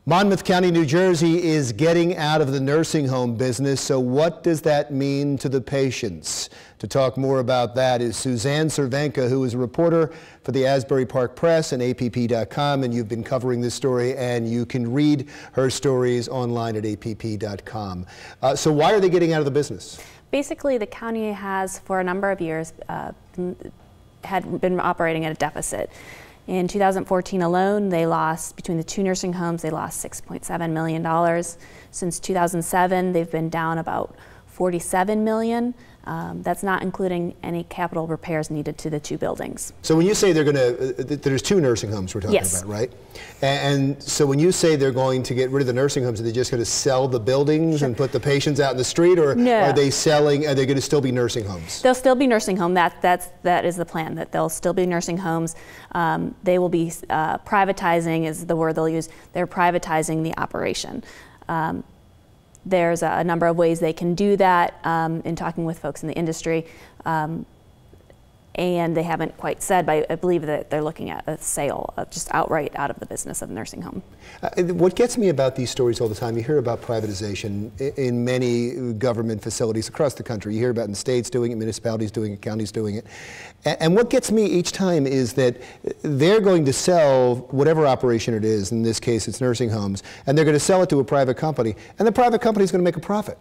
Monmouth County, New Jersey is getting out of the nursing home business, so what does that mean to the patients? To talk more about that is Susanne Cervenka, who is a reporter for the Asbury Park Press and APP.com, and you've been covering this story, and you can read her stories online at APP.com. So why are they getting out of the business? Basically, the county has, for a number of years, had been operating at a deficit. In 2014 alone, they lost, between the two nursing homes, they lost $6.7 million. Since 2007, they've been down about $47 million. That's not including any capital repairs needed to the two buildings. So when you say they're going to, there's two nursing homes we're talking about, right? And so when you say they're going to get rid of the nursing homes, are they just going to sell the buildings and put the patients out in the street, or are they selling, are they going to still be nursing homes? They'll still be nursing home. That is the plan, that they'll still be nursing homes. They will be privatizing is the word they'll use. They're privatizing the operation. There's a number of ways they can do that in talking with folks in the industry, and they haven't quite said, but I believe that they're looking at a sale, just outright out of the business of the nursing home. What gets me about these stories all the time, you hear about privatization in many government facilities across the country. You hear about in states doing it, municipalities doing it, counties doing it. And what gets me each time is that they're going to sell whatever operation it is, in this case it's nursing homes, and they're going to sell it to a private company, and the private company is going to make a profit.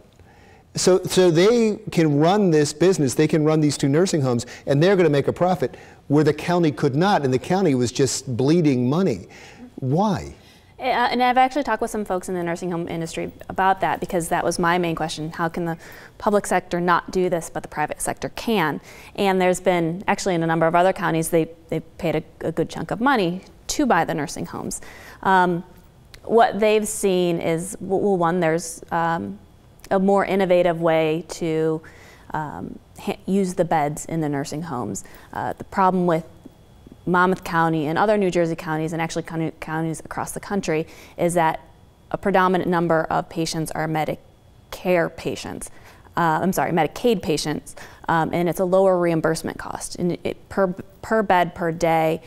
So they can run this business, they can run these two nursing homes, and they're going to make a profit where the county could not, and the county was just bleeding money. Why? And I've actually talked with some folks in the nursing home industry about that, because that was my main question. How can the public sector not do this, but the private sector can? And there's been, actually in a number of other counties, they paid a good chunk of money to buy the nursing homes. What they've seen is, well, one, there's a more innovative way to use the beds in the nursing homes. The problem with Monmouth County and other New Jersey counties, and actually counties across the country, is that a predominant number of patients are Medicare patients. Medicaid patients, and it's a lower reimbursement cost. And per bed per day,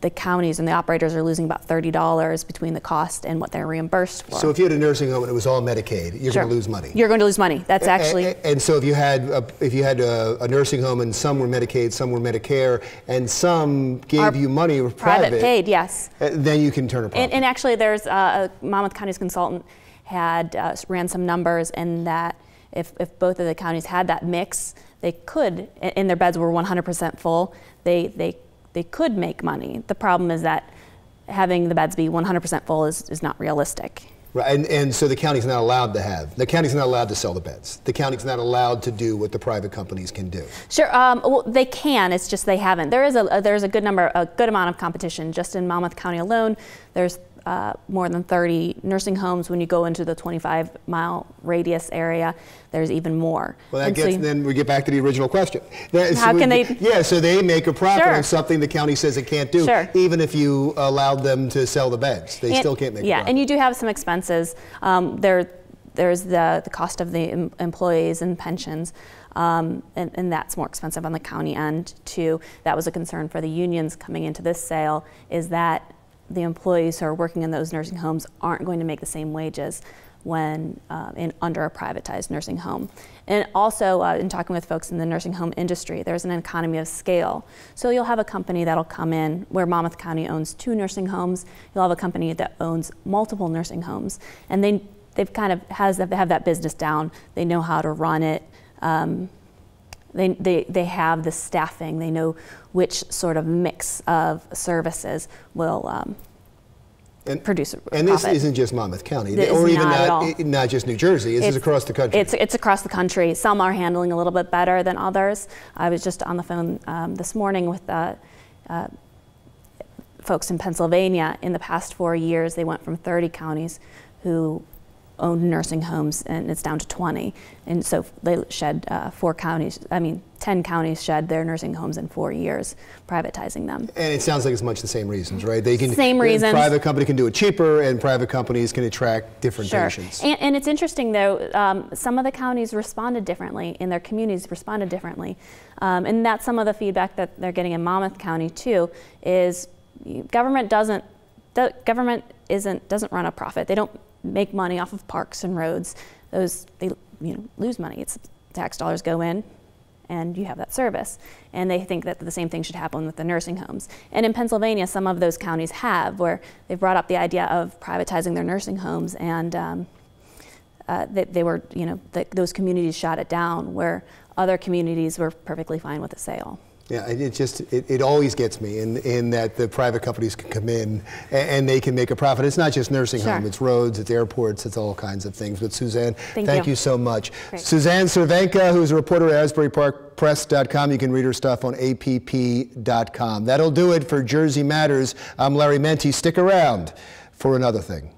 the counties and the operators are losing about $30 between the cost and what they're reimbursed for. So if you had a nursing home and it was all Medicaid, you're going to lose money. You're going to lose money. That's actually. And so if you had a nursing home and some were Medicaid, some were Medicare, and some gave you money with private paid, yes. Then you can turn a profit. And actually, there's Monmouth County's consultant had ran some numbers, and that if both of the counties had that mix, they could, and their beds were 100% full, they could make money. The problem is that having the beds be 100% full is not realistic. Right, and so the county's not allowed to have, the county's not allowed to sell the beds. The county's not allowed to do what the private companies can do. Sure, well, they can, it's just they haven't. There's a good amount of competition. Just in Monmouth County alone, there's more than 30 nursing homes. When you go into the 25-mile radius area, there's even more. Well, then we get back to the original question. How can they? Yeah, so they make a profit on something the county says it can't do. Sure. Even if you allowed them to sell the beds, they still can't make a profit. And you do have some expenses. There's the cost of the employees and pensions, and that's more expensive on the county end too. That was a concern for the unions coming into this sale, is that the employees who are working in those nursing homes aren't going to make the same wages when under a privatized nursing home. And also, in talking with folks in the nursing home industry, there's an economy of scale. So you'll have a company that'll come in where Monmouth County owns 2 nursing homes. You'll have a company that owns multiple nursing homes, and they've kind of have that business down. They know how to run it. They have the staffing. They know which sort of mix of services will produce a profit. And this isn't just Monmouth County, or even not just New Jersey. This is across the country. It's across the country. Some are handling a little bit better than others. I was just on the phone this morning with folks in Pennsylvania. In the past 4 years, they went from 30 counties who owned nursing homes, and it's down to 20. And so they shed 10 counties shed their nursing homes in 4 years, privatizing them. And it sounds like it's much the same reasons, right? Same reasons. Private company can do it cheaper, and private companies can attract different patients. And it's interesting though, some of the counties responded differently, in their communities responded differently. And that's some of the feedback that they're getting in Monmouth County too, is government doesn't the government doesn't run a profit. They don't make money off of parks and roads. They lose money. It's tax dollars go in, and you have that service. And they think that the same thing should happen with the nursing homes. And in Pennsylvania, some of those counties have, where they've brought up the idea of privatizing their nursing homes, and those communities shot it down, where other communities were perfectly fine with a sale. Yeah, it always gets me in that the private companies can come in and they can make a profit. It's not just nursing home, it's roads, it's airports, it's all kinds of things. But Susanne, thank you so much. Great. Susanne Cervenka, who's a reporter at Asbury Park Press.com. You can read her stuff on app.com. That'll do it for Jersey Matters. I'm Larry Menti. Stick around for another thing.